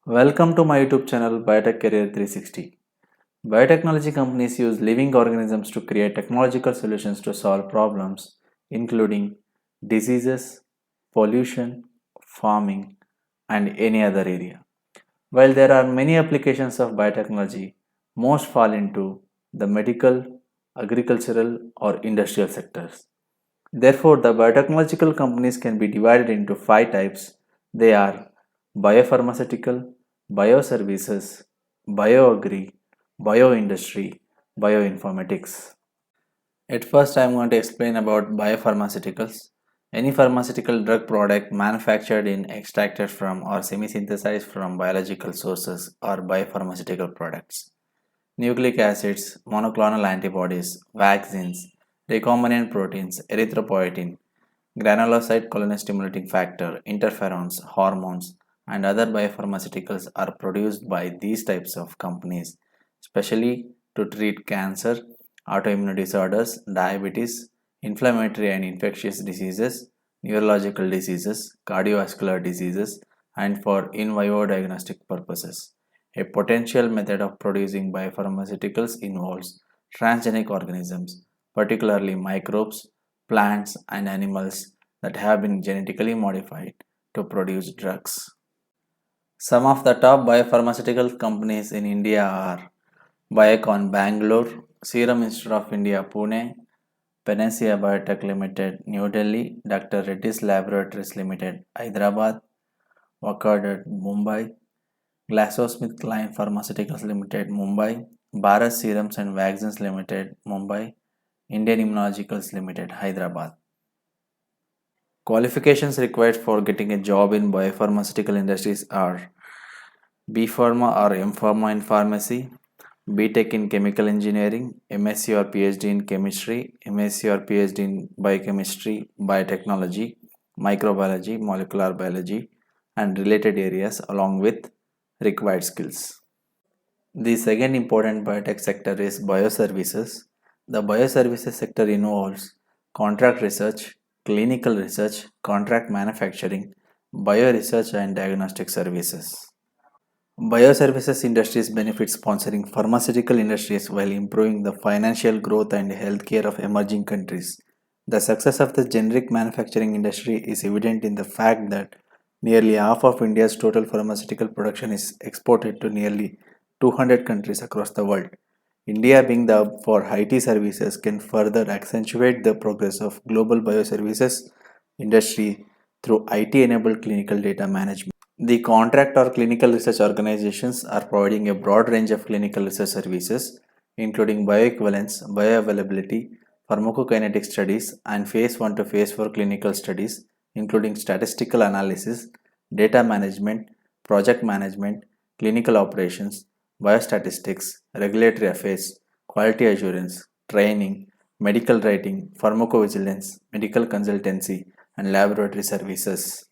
Welcome to my YouTube channel Biotech Career 360. Biotechnology companies use living organisms to create technological solutions to solve problems including diseases, pollution, farming, and any other area. While there are many applications of biotechnology, most fall into the medical, agricultural, or industrial sectors. Therefore, the biotechnological companies can be divided into five types. They are biopharmaceutical, bioservices, bioagri, bioindustry, bioinformatics. At first, I am going to explain about biopharmaceuticals. Any pharmaceutical drug product manufactured in, extracted from, or semi synthesized from biological sources are biopharmaceutical products. Nucleic acids, monoclonal antibodies, vaccines, recombinant proteins, erythropoietin, granulocyte colony-stimulating factor, interferons, hormones, and other biopharmaceuticals are produced by these types of companies, especially to treat cancer, autoimmune disorders, diabetes, inflammatory and infectious diseases, neurological diseases, cardiovascular diseases, and for in vivo diagnostic purposes. A potential method of producing biopharmaceuticals involves transgenic organisms, particularly microbes, plants, and animals that have been genetically modified to produce drugs. Some of the top biopharmaceutical companies in India are Biocon Bangalore, Serum Institute of India Pune, Panacea Biotech Limited New Delhi, Dr. Reddy's Laboratories Limited Hyderabad, Wakard Mumbai, GlaxoSmithKline Pharmaceuticals Limited Mumbai, Bharat Serums and Vaccines Limited Mumbai, Indian Immunologicals Limited Hyderabad. Qualifications required for getting a job in biopharmaceutical industries are B Pharma or M Pharma in pharmacy, BTech in chemical engineering, MSc or PhD in chemistry, MSc or PhD in biochemistry, biotechnology, microbiology, molecular biology, and related areas along with required skills. The second important biotech sector is bioservices. The bioservices sector involves contract research, clinical research, contract manufacturing, bioresearch and diagnostic services. Bioservices industries benefit sponsoring pharmaceutical industries while improving the financial growth and healthcare of emerging countries. The success of the generic manufacturing industry is evident in the fact that nearly half of India's total pharmaceutical production is exported to nearly 200 countries across the world. India, being the hub for IT services, can further accentuate the progress of global bioservices industry through IT enabled clinical data management. The contract or clinical research organizations are providing a broad range of clinical research services, including bioequivalence, bioavailability, pharmacokinetic studies, and phase 1 to phase 4 clinical studies, including statistical analysis, data management, project management, clinical operations, biostatistics, regulatory affairs, quality assurance, training, medical writing, pharmacovigilance, medical consultancy, and laboratory services.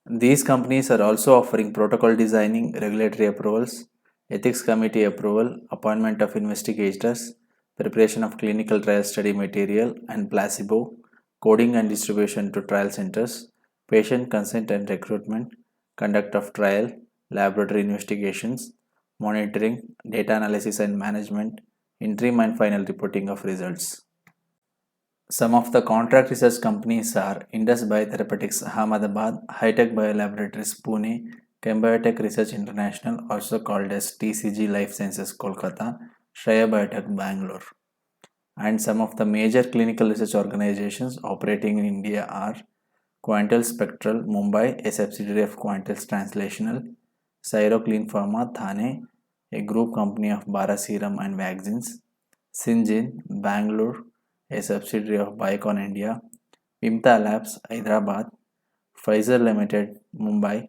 These companies are also offering protocol designing, regulatory approvals, ethics committee approval, appointment of investigators, preparation of clinical trial study material and placebo, coding and distribution to trial centers, patient consent and recruitment, conduct of trial, laboratory investigations, monitoring, data analysis and management, interim and final reporting of results. Some of the contract research companies are Indus Biotherapeutics Ahmedabad, Hitech Biolaboratories Pune, Chembiotech Research International, also called as TCG Life Sciences Kolkata, Shreya Biotech Bangalore. And some of the major clinical research organizations operating in India are Quantel Spectral Mumbai, a subsidiary of Quantel's Translational, Clean Pharma Thane, a group company of Bharat Serum and Vaccines, Syngene Bangalore, a subsidiary of Biocon India, Vimta Labs Hyderabad, Pfizer Limited Mumbai,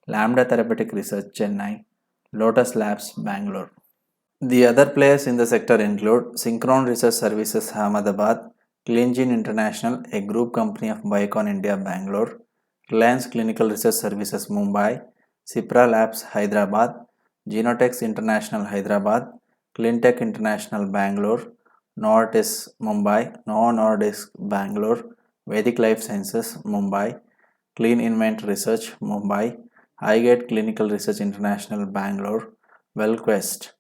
Lambda Therapeutic Research Chennai, Lotus Labs Bangalore. The other players in the sector include Synchron Research Services Ahmedabad, CleanGene International, a group company of Biocon India, Bangalore, Reliance Clinical Research Services, Mumbai, Cipra Labs, Hyderabad, Genotex International, Hyderabad, Cleantech International, Bangalore, Novartis, Mumbai, Novo Nordisk, Bangalore, Vedic Life Sciences, Mumbai, Clean Invent Research, Mumbai, Highgate Clinical Research International, Bangalore, WellQuest,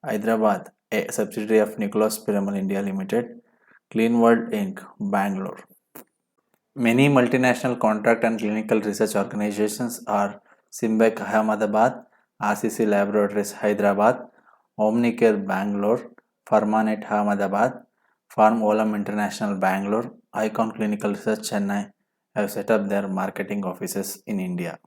Hyderabad, a subsidiary of Nicholas Piramal India Limited, Clean World Inc., Bangalore. Many multinational contract and clinical research organizations are Simbec Ahmedabad, RCC Laboratories Hyderabad, Omnicare Bangalore, Pharmanet Ahmedabad, Farm Olam International Bangalore, Icon Clinical Research Chennai have set up their marketing offices in India.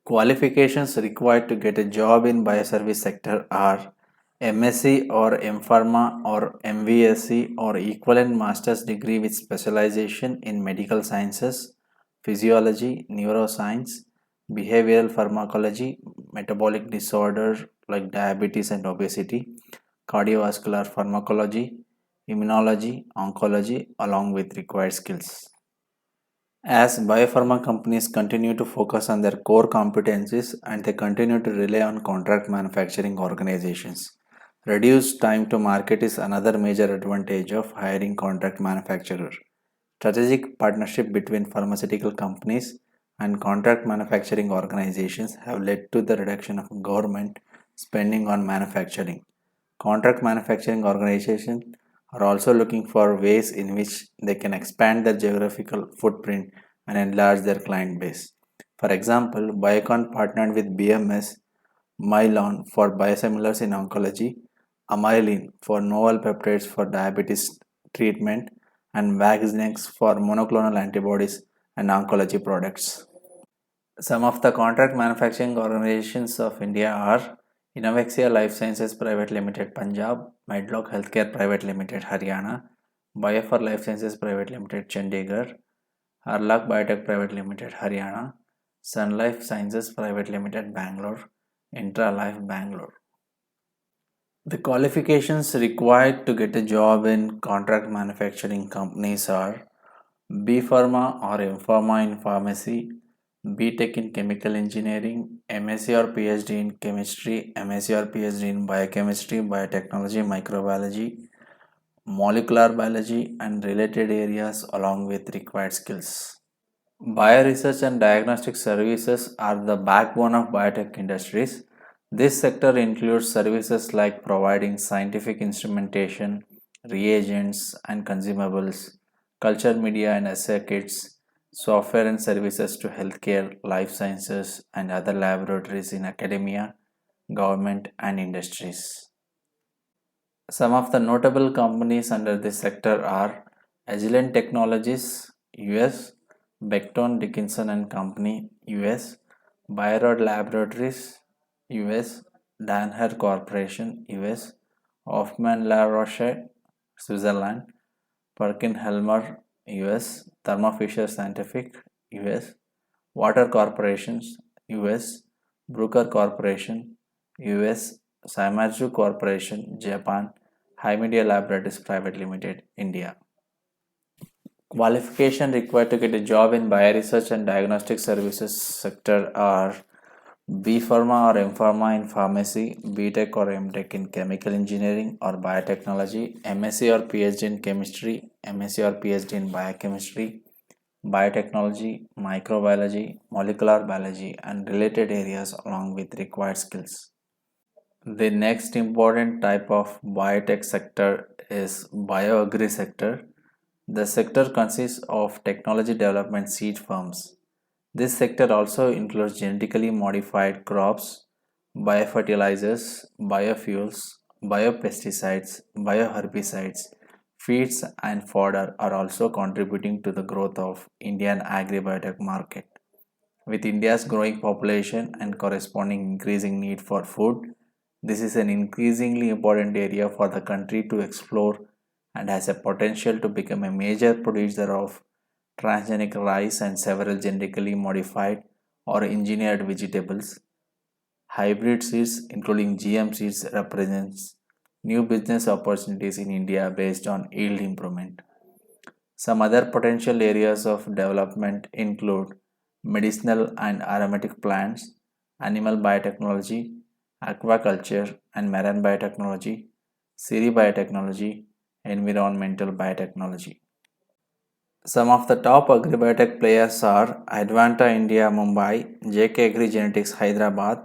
Qualifications required to get a job in bioservice sector are MSc or MPharma or MVSc or equivalent master's degree with specialization in medical sciences, physiology, neuroscience, behavioral pharmacology, metabolic disorder like diabetes and obesity, cardiovascular pharmacology, immunology, oncology along with required skills. As biopharma companies continue to focus on their core competencies and they continue to rely on contract manufacturing organizations, reduced time to market is another major advantage of hiring contract manufacturer. Strategic partnership between pharmaceutical companies and contract manufacturing organizations have led to the reduction of government spending on manufacturing. Contract manufacturing organizations are also looking for ways in which they can expand their geographical footprint and enlarge their client base. For example, Biocon partnered with BMS Mylan for biosimilars in oncology, Amylin for novel peptides for diabetes treatment, and Vaxnex for monoclonal antibodies and oncology products. Some of the contract manufacturing organizations of India are Innovexia Life Sciences Private Limited Punjab, Medlock Healthcare Private Limited Haryana, Biofor Life Sciences Private Limited Chandigarh, Harlak Biotech Private Limited Haryana, Sun Life Sciences Private Limited Bangalore, Intra Life Bangalore. The qualifications required to get a job in contract manufacturing companies are B Pharma or M Pharma in pharmacy, BTech in chemical engineering, MSc or PhD in chemistry, MSc or PhD in biochemistry, biotechnology, microbiology, molecular biology, and related areas along with required skills. Bioresearch and diagnostic services are the backbone of biotech industries. This sector includes services like providing scientific instrumentation, reagents and consumables, culture media and assay kits, software and services to healthcare, life sciences, and other laboratories in academia, government, and industries. Some of the notable companies under this sector are Agilent Technologies, US, Becton Dickinson and Company, US, Biorod Laboratories, US, Danaher Corporation, US, Hoffmann La Roche, Switzerland, Perkin Helmer, US, Thermo Fisher Scientific, US, Water Corporations, US, Bruker Corporation, US, Saimatsu Corporation, Japan, Hymedia Laboratories Private Limited, India. Qualification required to get a job in bioresearch and diagnostic services sector are B Pharma or M Pharma in pharmacy, BTech or MTech in chemical engineering or biotechnology, MSc or PhD in chemistry, MSc or PhD in biochemistry, biotechnology, microbiology, molecular biology, and related areas along with required skills. The next important type of biotech sector is bioagri sector. The sector consists of technology development seed firms. This sector also includes genetically modified crops, biofertilizers, biofuels, biopesticides, bioherbicides, feeds and fodder are also contributing to the growth of Indian agri-biotech market. With India's growing population and corresponding increasing need for food, this is an increasingly important area for the country to explore and has a potential to become a major producer of transgenic rice and several genetically modified or engineered vegetables. Hybrid seeds, including GM seeds, represents new business opportunities in India based on yield improvement. Some other potential areas of development include medicinal and aromatic plants, animal biotechnology, aquaculture and marine biotechnology, Siri biotechnology, environmental biotechnology. Some of the top agribiotech players are Advanta India Mumbai, JK Agri Genetics Hyderabad,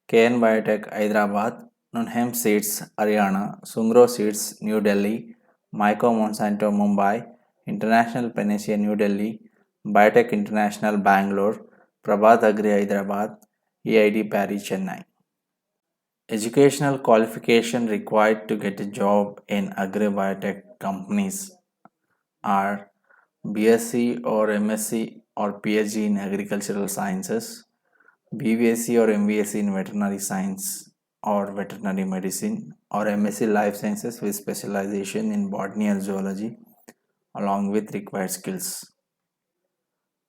KN Biotech Hyderabad, Nunhem Seeds Haryana, Sungro Seeds New Delhi, Myco Monsanto Mumbai, International Panacea New Delhi, Biotech International Bangalore, Prabhat Agri Hyderabad, EID Paris Chennai. Educational qualification required to get a job in agribiotech companies are BSc or MSc or PhD in agricultural sciences, BVSc or MVSc in veterinary science or veterinary medicine, or MSc life sciences with specialization in botany and zoology along with required skills.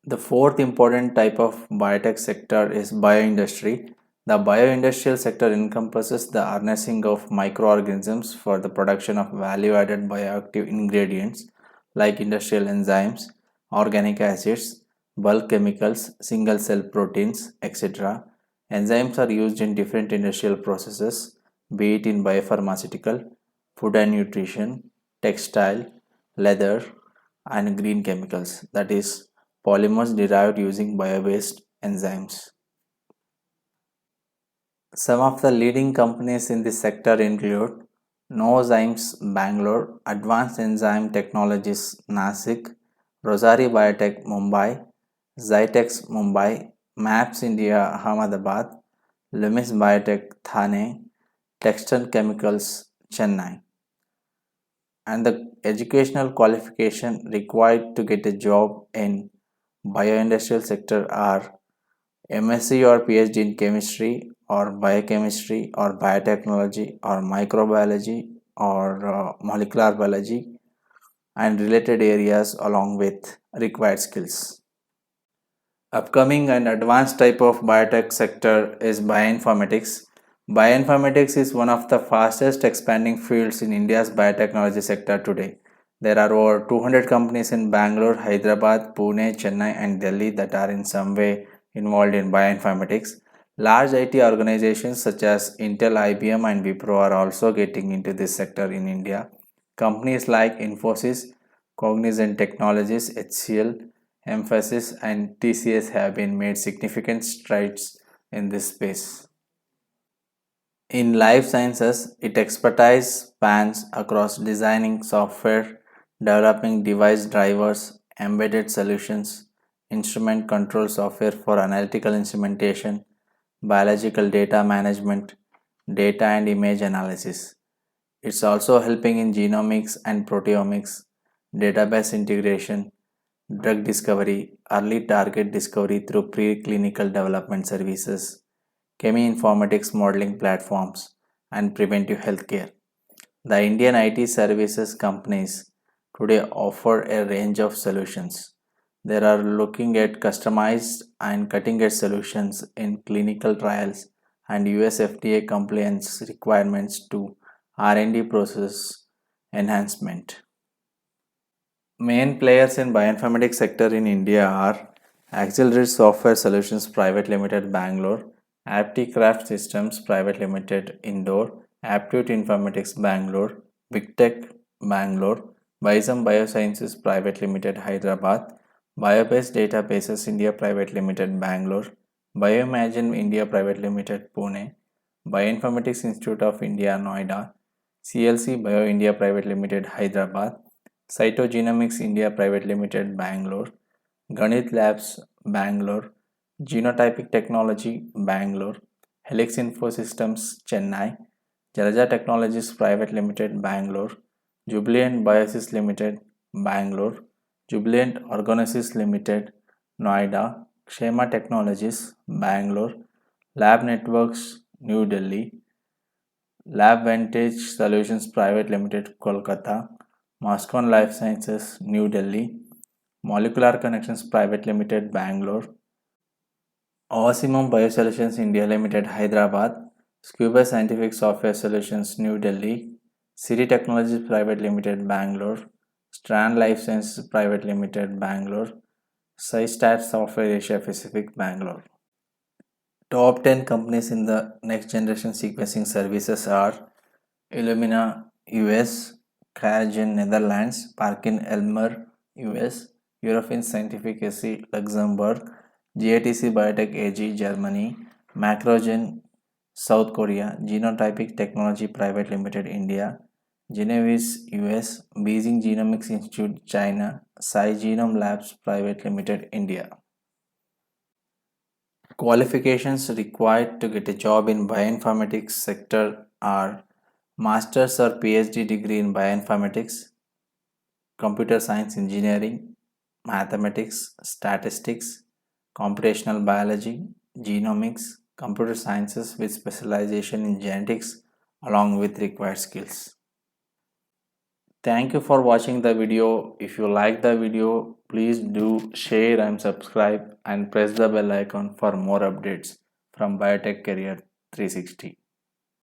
The fourth important type of biotech sector is bioindustry. The bioindustrial sector encompasses the harnessing of microorganisms for the production of value-added bioactive ingredients like industrial enzymes, organic acids, bulk chemicals, single-cell proteins, etc. Enzymes are used in different industrial processes, be it in biopharmaceutical, food and nutrition, textile, leather, and green chemicals, that is, polymers derived using bio-based enzymes. Some of the leading companies in this sector include Novozymes Bangalore, Advanced Enzyme Technologies Nasik, Rosari Biotech Mumbai, Zytex Mumbai, MAPS India Ahmedabad, Lumis Biotech Thane, Textile Chemicals Chennai. And the educational qualification required to get a job in bioindustrial sector are MSc or PhD in chemistry or biochemistry or biotechnology or microbiology or molecular biology and related areas along with required skills. Upcoming and advanced type of biotech sector is bioinformatics. Bioinformatics is one of the fastest expanding fields in India's biotechnology sector today. There are over 200 companies in Bangalore, Hyderabad, Pune, Chennai, and Delhi that are in some way involved in bioinformatics. Large IT organizations such as Intel, IBM, and Wipro are also getting into this sector in India. Companies like Infosys, Cognizant Technologies, HCL, Emphasis, and TCS have been made significant strides in this space. In life sciences, its expertise spans across designing software, developing device drivers, embedded solutions, instrument control software for analytical instrumentation, biological data management, data and image analysis. It's also helping in genomics and proteomics, database integration, drug discovery, early target discovery through preclinical development services, cheminformatics modeling platforms, and preventive healthcare. The Indian IT services companies today offer a range of solutions. They are looking at customized and cutting edge solutions in clinical trials and US FDA compliance requirements to R&D process enhancement. Main players in bioinformatics sector in India are Accelerate Software Solutions Private Limited Bangalore, Apticraft Systems Private Limited Indore, Aptitude Informatics Bangalore, Big Tech Bangalore, Bison Biosciences Private Limited Hyderabad, Biobased Databases India Private Limited Bangalore, Bioimagine India Private Limited Pune, Bioinformatics Institute of India Noida, CLC Bio India Private Limited Hyderabad, Cytogenomics India Private Limited Bangalore, Ganit Labs Bangalore, Genotypic Technology Bangalore, Helix Infosystems Chennai, Jalaja Technologies Private Limited Bangalore, Jubilant Biosys Limited Bangalore, Jubilant Organosis Limited Noida, Kshema Technologies Bangalore, Lab Networks New Delhi, Lab Vantage Solutions Private Limited Kolkata, Moscone Life Sciences New Delhi, Molecular Connections Private Limited Bangalore, Osimum Biosolutions India Limited Hyderabad, Scuba Scientific Software Solutions New Delhi, Siri Technologies Private Limited Bangalore, Strand Life Sciences Private Limited, Bangalore. SciStat Software Asia Pacific, Bangalore. Top 10 companies in the next generation sequencing services are Illumina US, QIAGEN Netherlands, Parkin Elmer US, Eurofins Scientific SC Luxembourg, GATC Biotech AG Germany, Macrogen South Korea, Genotypic Technology Private Limited India, Genevis US, Beijing Genomics Institute China, Sai Genome Labs Private Limited India. Qualifications required to get a job in bioinformatics sector are master's or PhD degree in bioinformatics, computer science engineering, mathematics, statistics, computational biology, genomics, computer sciences with specialization in genetics along with required skills. Thank you for watching the video. If you like the video, please do share and subscribe and press the bell icon for more updates from Biotech Career 360.